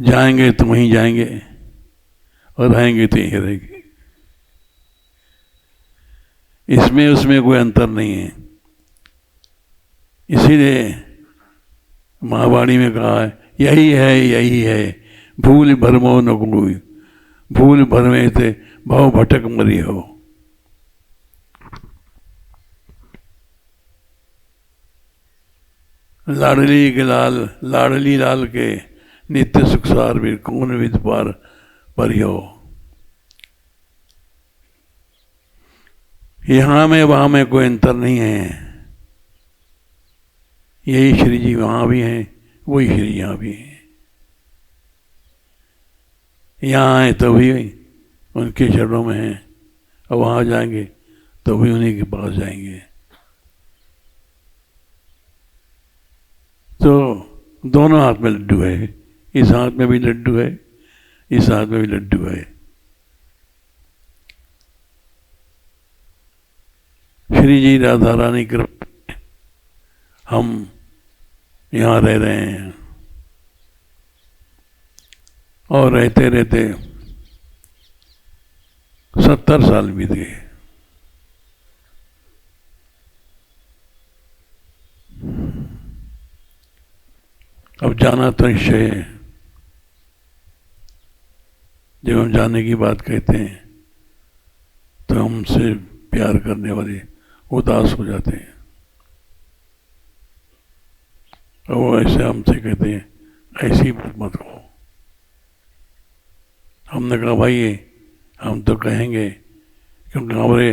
जाएंगे तो वहीं जाएंगे और रहेंगे तो यहीं रहेंगे। इसमें उसमें कोई अंतर नहीं है। इसीलिए महावाणी में कहा है, यही है भूल भरमो न कोई, भूल भरमे थे भाव भटक मरी हो। लाडली के लाल, लाडली लाल के नित्य सुखसार भी कौन विद पार परियो। यहाँ में वहाँ में कोई अंतर नहीं है। यही श्री जी वहाँ भी हैं, वही श्री यहाँ भी हैं। यहाँ आए तो भी उनके चरणों में हैं, और वहाँ जाएंगे तो भी उन्हीं के पास जाएंगे। तो दोनों हाथ में लड्डू है, इस हाथ में भी लड्डू है, इस हाथ में भी लड्डू है। श्री जी राधा रानी कृपा हम यहाँ रह रहे हैं, और रहते रहते 70 साल बीत गए। अब जाना तो निश्चय है। जब हम जाने की बात कहते हैं तो हमसे प्यार करने वाले उदास हो जाते हैं, और वो ऐसे हमसे कहते हैं ऐसी बात मत कहो। हमने कहा भाई हम तो कहेंगे, क्योंकि हमारे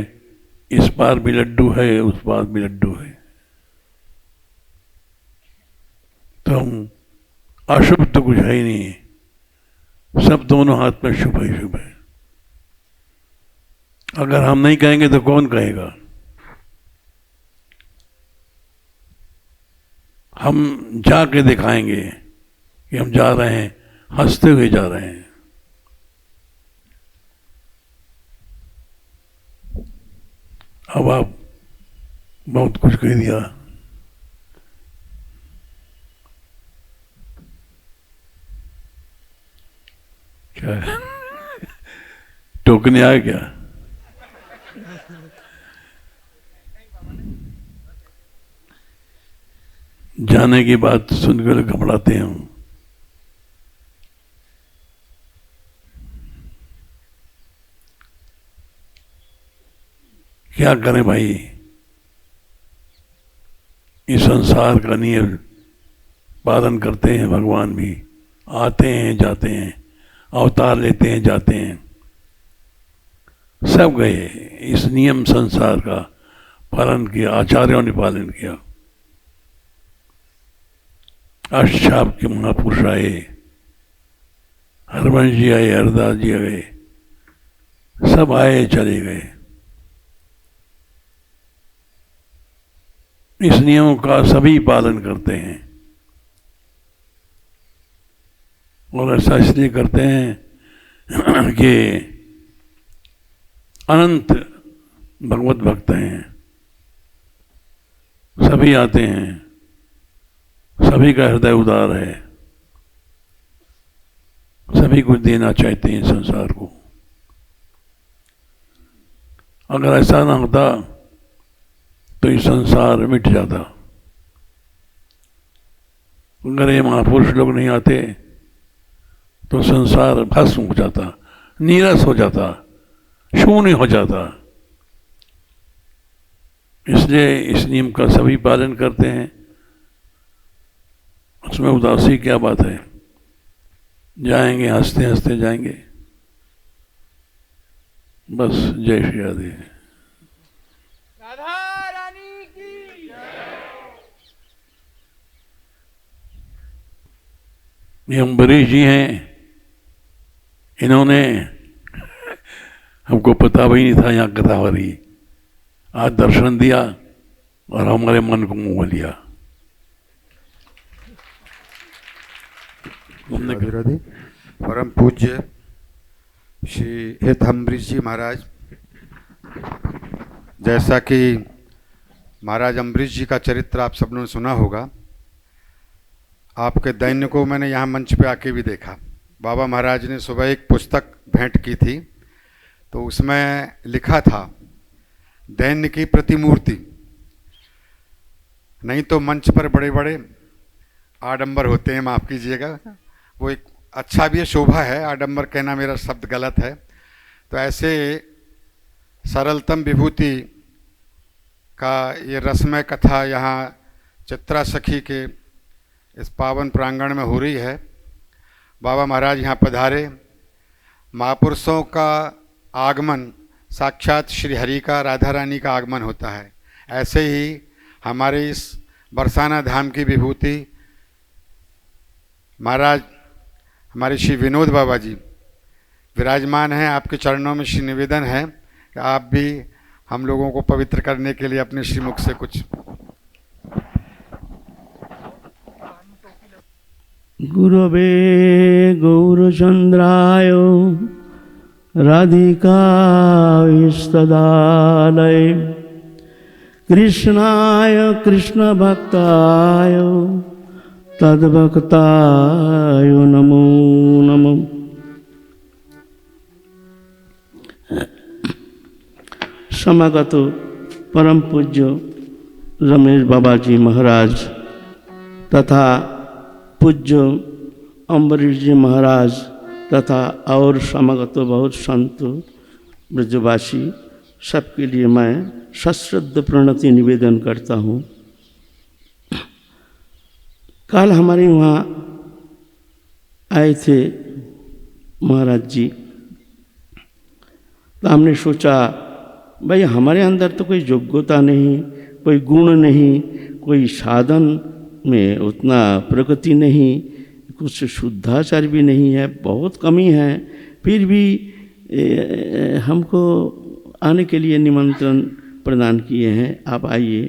इस पार भी लड्डू है, उस पार भी लड्डू है। तो हम अशुभ तो कुछ है ही नहीं, सब दोनों हाथ में शुभ है, शुभ है। अगर हम नहीं कहेंगे तो कौन कहेगा? हम जाके दिखाएंगे कि हम जा रहे हैं, हंसते हुए जा रहे हैं। अब आप बहुत कुछ कह दिया। क्या है? टोकने आया क्या? जाने की बात सुनकर घबराते हैं हम। क्या करें भाई, इस संसार का नियम पालन करते हैं। भगवान भी आते हैं जाते हैं, अवतार लेते हैं जाते हैं, सब गए। इस नियम संसार का पालन किया, आचार्यों ने पालन किया। अष्टछाप के महापुरुष आए, हरवंश जी आए, हरदास जी आए, सब आए चले गए। इस नियमों का सभी पालन करते हैं, और ऐसा इसलिए करते हैं कि अनंत भगवत भक्त हैं, सभी आते हैं, सभी का हृदय उदार है, सभी कुछ देना चाहते हैं संसार को। अगर ऐसा ना होता तो ये संसार मिट जाता। अगर ये महापुरुष लोग नहीं आते तो संसार भस्म हो जाता, नीरस हो जाता, शून्य हो जाता। इसलिए इस नियम का सभी पालन करते हैं, उसमें उदासी क्या बात है। जाएंगे हंसते हंसते जाएंगे। बस जय श्री राधे। राधा रानी की ये अम्बरीश जी हैं, इन्होंने हमको पता भी नहीं था यहाँ कथा हो रही, आज दर्शन दिया और हमारे मन को मोह लिया। राधे राधे। परम पूज्य श्री हित अम्बरीश जी महाराज, जैसा कि महाराज अम्बरीश जी का चरित्र आप सब ने सुना होगा, आपके दैन्य को मैंने यहाँ मंच पे आके भी देखा। बाबा महाराज ने सुबह एक पुस्तक भेंट की थी, तो उसमें लिखा था दैन्य की प्रतिमूर्ति। नहीं तो मंच पर बड़े बड़े आडंबर होते हैं, माफ़ कीजिएगा, वो एक अच्छा भी है, शोभा है, आडंबर कहना मेरा शब्द गलत है। तो ऐसे सरलतम विभूति का ये रसमय कथा यहाँ चित्रा सखी के इस पावन प्रांगण में हो रही है। बाबा महाराज यहाँ पधारे। महापुरुषों का आगमन साक्षात श्री हरि का, राधा रानी का आगमन होता है। ऐसे ही हमारे इस बरसाना धाम की विभूति महाराज हमारे श्री विनोद बाबा जी विराजमान हैं। आपके चरणों में श्री निवेदन है कि आप भी हम लोगों को पवित्र करने के लिए अपने श्रीमुख से कुछ। गुरवे गौरचंद्राय राधिकास्तदालय कृष्णाय कृष्णभक्ताय तद्भक्ताय नमो नमः। समागत परम पूज्य रमेश बाबा जी महाराज तथा पूज्य अम्बरीश जी महाराज तथा और समागत बहुत संत ब्रजवासी सबके लिए मैं सश्रद्ध प्रणति निवेदन करता हूँ। कल हमारे वहाँ आए थे महाराज जी, तो हमने सोचा भाई हमारे अंदर तो कोई योग्यता नहीं, कोई गुण नहीं, कोई साधन में उतना प्रगति नहीं, कुछ शुद्धाचार भी नहीं है, बहुत कमी है, फिर भी हमको आने के लिए निमंत्रण प्रदान किए हैं, आप आइए।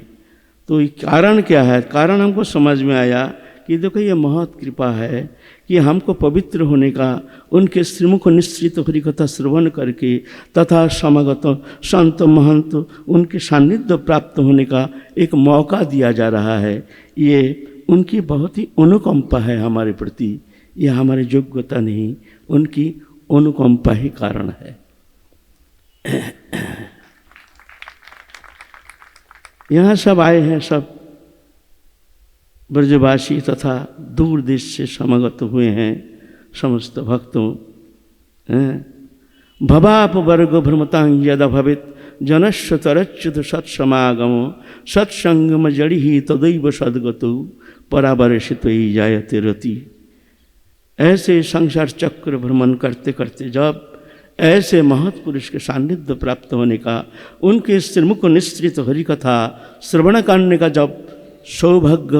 तो कारण क्या है? कारण हमको समझ में आया कि देखो ये महत कृपा है कि हमको पवित्र होने का, उनके श्रीमुख निश्चित हरिकथा श्रवण करके तथा समागत संत महंत उनके सान्निध्य प्राप्त होने का एक मौका दिया जा रहा है। ये उनकी बहुत ही अनुकंपा है हमारे प्रति, ये हमारी योग्यता नहीं, उनकी अनुकंपा ही कारण है। यहाँ सब आए हैं, सब ब्रजवासी तथा दूर देश से समागत हुए हैं समस्त भक्तों। भवाप वर्ग भ्रमतांग यदा भवित जनस्व तरच्युत सत्समागमो सत्संगम जड़ी ही तदैव सद्गतु परावर्षित ही जायते रति। ऐसे संसार चक्र भ्रमण करते करते जब ऐसे महत्पुरुष के सान्निध्य प्राप्त होने का, उनके श्रीमुख निश्चित हरिकथा श्रवण करने का जब सौभाग्य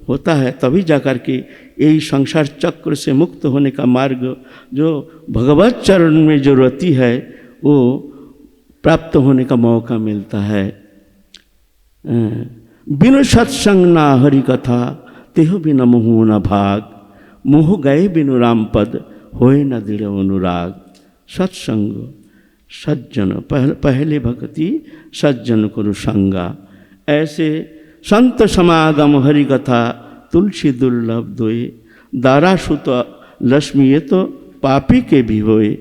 होता है, तभी जाकर के यही संसार चक्र से मुक्त होने का मार्ग जो भगवत चरण में जो रति है वो प्राप्त होने का मौका मिलता है। बिनु सत्संग ना हरि कथा तेह बिना मोह न भाग, मोह गए बिनु राम पद होए न दृढ़ अनुराग। सत्संग सज्जन पहले भक्ति सज्जन कुरु संगा। ऐसे संत समागम हरि कथा तुलसी दुर्लभ दोए, दारा सुत लक्ष्मी ये तो पापी के भी होए।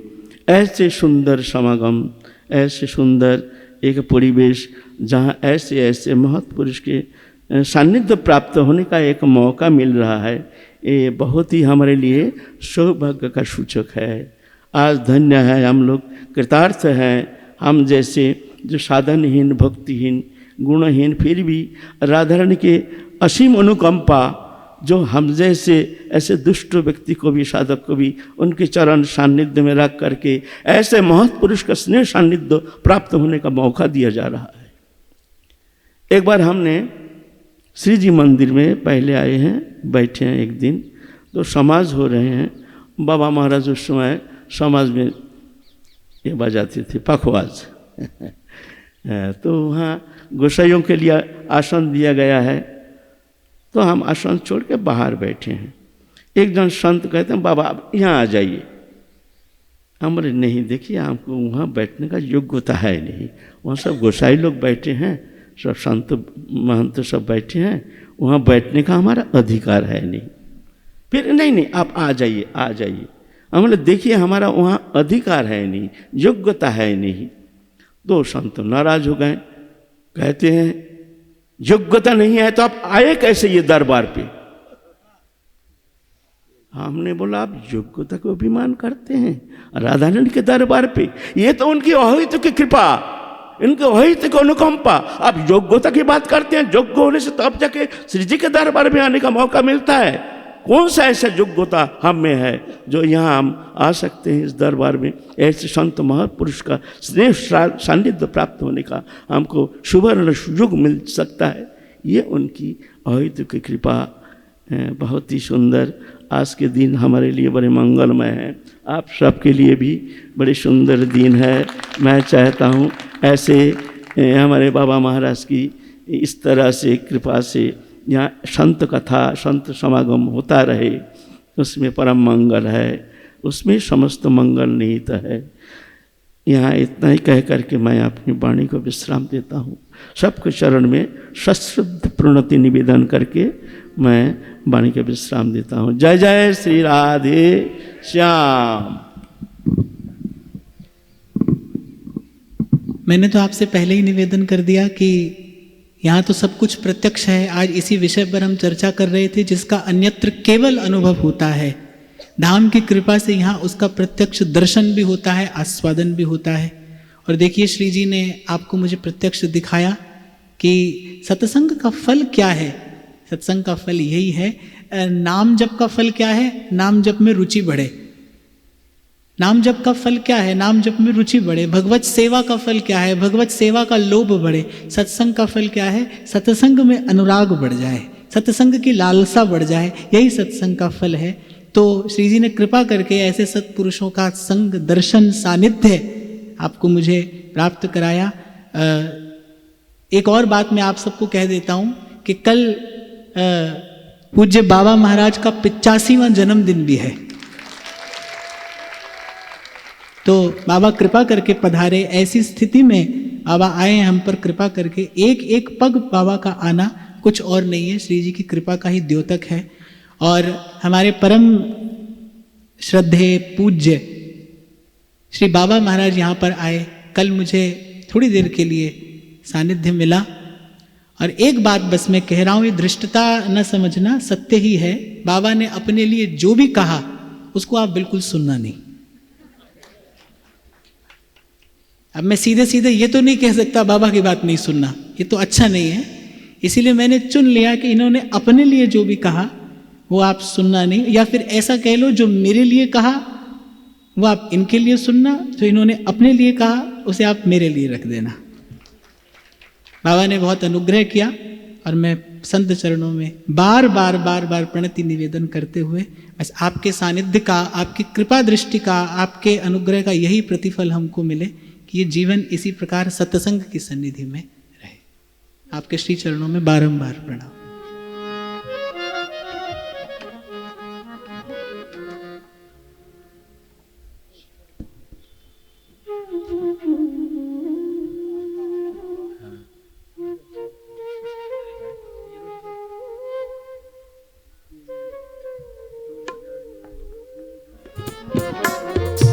ऐसे सुंदर समागम, ऐसे सुंदर एक परिवेश जहाँ ऐसे ऐसे महत्पुरुष के सान्निध्य प्राप्त होने का एक मौका मिल रहा है, ये बहुत ही हमारे लिए सौभाग्य का सूचक है। आज धन्य है, हम लोग कृतार्थ हैं। हम जैसे जो साधनहीन, भक्तिहीन, गुणहीन, फिर भी राधा रानी के असीम अनुकंपा जो हम जैसे ऐसे दुष्ट व्यक्ति को भी, साधक को भी उनके चरण सान्निध्य में रख करके ऐसे महत्पुरुष का स्नेह सान्निध्य प्राप्त होने का मौका दिया जा रहा है। एक बार हमने श्री जी मंदिर में पहले आए हैं, बैठे हैं एक दिन, तो समाज हो रहे हैं। बाबा महाराज उस समय समाज में ये बजाते थे पखवाज तो वहाँ गोसाइयों के लिए आसन दिया गया है, तो हम आसन छोड़ के बाहर बैठे हैं। एक जन संत कहते हैं बाबा आप यहाँ आ जाइए। हमारे नहीं, देखिए हमको वहाँ बैठने का योग्यता है नहीं, वहाँ सब गोसाई लोग बैठे हैं, सब संत महंत सब बैठे हैं, वहाँ बैठने का हमारा अधिकार है नहीं। फिर नहीं आप आ जाइए, आ जाइए। हम बोले देखिए हमारा वहाँ अधिकार है नहीं, योग्यता है नहीं। दो संत नाराज हो गए, कहते हैं योग्यता नहीं है तो आप आए कैसे ये दरबार पे? हमने बोला आप योग्यता को अभिमान करते हैं राधा रानी के दरबार पे? ये तो उनकी अहित की कृपा, इनके अहित की अनुकंपा। आप योग्यता की बात करते हैं, योग्य होने से तो अब जाके श्री जी के दरबार में आने का मौका मिलता है। कौन सा ऐसा योग्यता हम में है जो यहाँ हम आ सकते हैं इस दरबार में? ऐसे संत महापुरुष का स्नेह सानिध्य प्राप्त होने का हमको सुवर्ण सुयोग मिल सकता है। ये उनकी अहित की कृपा है। बहुत ही सुंदर आज के दिन हमारे लिए बड़े मंगलमय हैं, आप सबके लिए भी बड़े सुंदर दिन है। मैं चाहता हूँ ऐसे हमारे बाबा महाराज की इस तरह से कृपा से यहाँ संत कथा संत समागम होता रहे, उसमें परम मंगल है, उसमें समस्त मंगल निहित है। यहाँ इतना ही कह करके मैं अपनी वाणी को विश्राम देता हूँ। सबके चरण में सश्रद्ध प्रणति निवेदन करके मैं वाणी का विश्राम देता हूँ। जय जय श्री राधे श्याम। मैंने तो आपसे पहले ही निवेदन कर दिया कि यहाँ तो सब कुछ प्रत्यक्ष है। आज इसी विषय पर हम चर्चा कर रहे थे जिसका अन्यत्र केवल अनुभव होता है। धाम की कृपा से यहाँ उसका प्रत्यक्ष दर्शन भी होता है, आस्वादन भी होता है। और देखिए श्री जी ने आपको मुझे प्रत्यक्ष दिखाया कि सत्संग का फल क्या है। सत्संग का फल यही है। नाम जप का फल क्या है? नाम जप में रुचि बढ़े। नाम जप का फल क्या है? नाम जप में रुचि बढ़े। भगवत सेवा का फल क्या है? भगवत सेवा का लोभ बढ़े। सत्संग का फल क्या है? सत्संग में अनुराग बढ़ जाए, सत्संग की लालसा बढ़ जाए। यही सत्संग का फल है। तो श्री जी ने कृपा करके ऐसे सत्पुरुषों का संग दर्शन सानिध्य आपको मुझे प्राप्त कराया। एक और बात मैं आप सबको कह देता हूँ कि कल पूज्य बाबा महाराज का 85वां जन्मदिन भी है। तो बाबा कृपा करके पधारे। ऐसी स्थिति में बाबा आए हम पर कृपा करके। एक एक पग बाबा का आना कुछ और नहीं है, श्री जी की कृपा का ही द्योतक है। और हमारे परम श्रद्धेय पूज्य श्री बाबा महाराज यहाँ पर आए। कल मुझे थोड़ी देर के लिए सानिध्य मिला। और एक बात बस मैं कह रहा हूँ, ये धृष्टता न समझना, सत्य ही है। बाबा ने अपने लिए जो भी कहा उसको आप बिल्कुल सुनना नहीं। अब मैं सीधे सीधे ये तो नहीं कह सकता बाबा की बात नहीं सुनना, ये तो अच्छा नहीं है। इसीलिए मैंने चुन लिया कि इन्होंने अपने लिए जो भी कहा वो आप सुनना नहीं, या फिर ऐसा कह लो जो मेरे लिए कहा वो आप इनके लिए सुनना, जो इन्होंने अपने लिए कहा उसे आप मेरे लिए रख देना। बाबा ने बहुत अनुग्रह किया और मैं संत चरणों में बार बार प्रणति निवेदन करते हुए बस आपके सानिध्य का, आपकी कृपा दृष्टि का, आपके अनुग्रह का यही प्रतिफल हमको मिले कि ये जीवन इसी प्रकार सत्संग की सन्निधि में रहे। आपके श्री चरणों में बारंबार प्रणाम।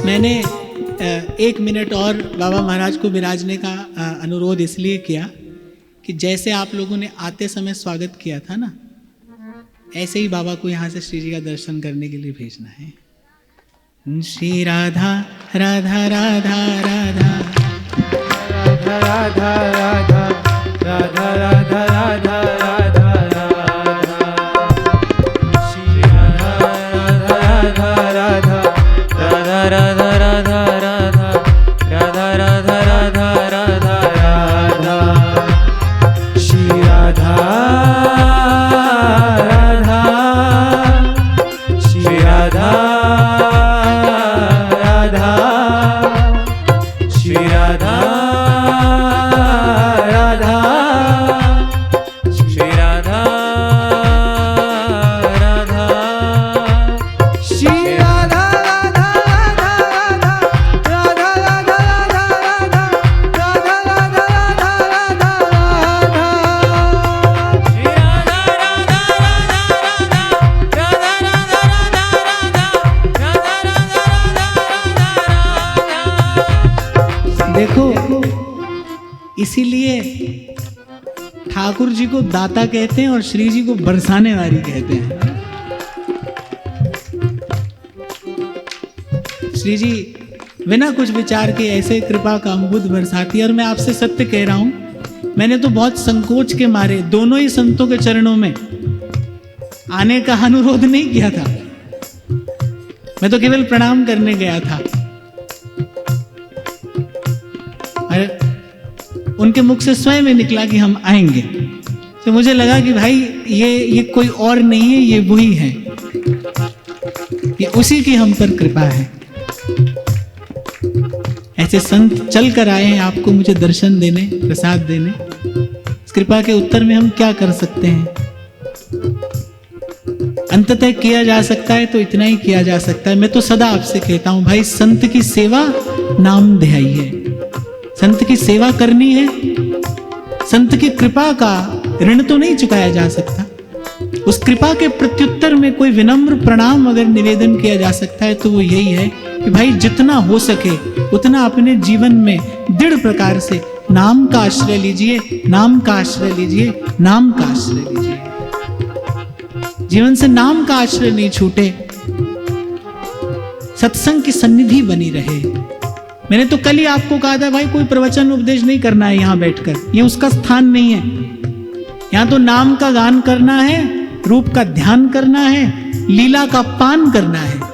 मैंने 1 मिनट और बाबा महाराज को विराजने का अनुरोध इसलिए किया कि जैसे आप लोगों ने आते समय स्वागत किया था ना, ऐसे ही बाबा को यहाँ से श्री जी का दर्शन करने के लिए भेजना है। श्री राधा राधा राधा राधा राधा राधा राधा राधा राधा राधा राधा राधा श्री राधा राधा राधा राधा राधा राधा राधा राधा राधा राधा राधा राधा श्री राधा राधा श्री राधा राधा श्री राधा राधा श्री राधा राधा श्री राधा राधा देखो, इसीलिए ठाकुर जी को दाता कहते हैं और श्री जी को बरसाने वाली कहते हैं। श्री जी बिना कुछ विचार के ऐसे कृपा का अमृत बरसाती है। और मैं आपसे सत्य कह रहा हूं, मैंने तो बहुत संकोच के मारे दोनों ही संतों के चरणों में आने का अनुरोध नहीं किया था, मैं तो केवल प्रणाम करने गया था। और उनके मुख से स्वयं में निकला कि हम आएंगे, तो मुझे लगा कि भाई ये कोई और नहीं है, ये वही है, ये उसी की हम पर कृपा है। ऐसे संत चल कर आए हैं आपको मुझे दर्शन देने, प्रसाद देने। इस कृपा के उत्तर में हम क्या कर सकते हैं? अंततः किया जा सकता है तो इतना ही किया जा सकता है। मैं तो सदा आपसे कहता हूं भाई, संत की सेवा नाम ध्याई है। संत की सेवा करनी है। संत की कृपा का ऋण तो नहीं चुकाया जा सकता। उस कृपा के प्रत्युत्तर में कोई विनम्र प्रणाम अगर निवेदन किया जा सकता है तो वो यही है कि भाई जितना हो सके उतना अपने जीवन में दृढ़ प्रकार से नाम का आश्रय लीजिए, नाम का आश्रय लीजिए, नाम का आश्रय लीजिए। जीवन से नाम का आश्रय नहीं छूटे, सत्संग की सन्निधि बनी रहे। मैंने तो कल ही आपको कहा था भाई, कोई प्रवचन उपदेश नहीं करना है यहां बैठकर, ये उसका स्थान नहीं है। यहां तो नाम का गान करना है, रूप का ध्यान करना है, लीला का पान करना है।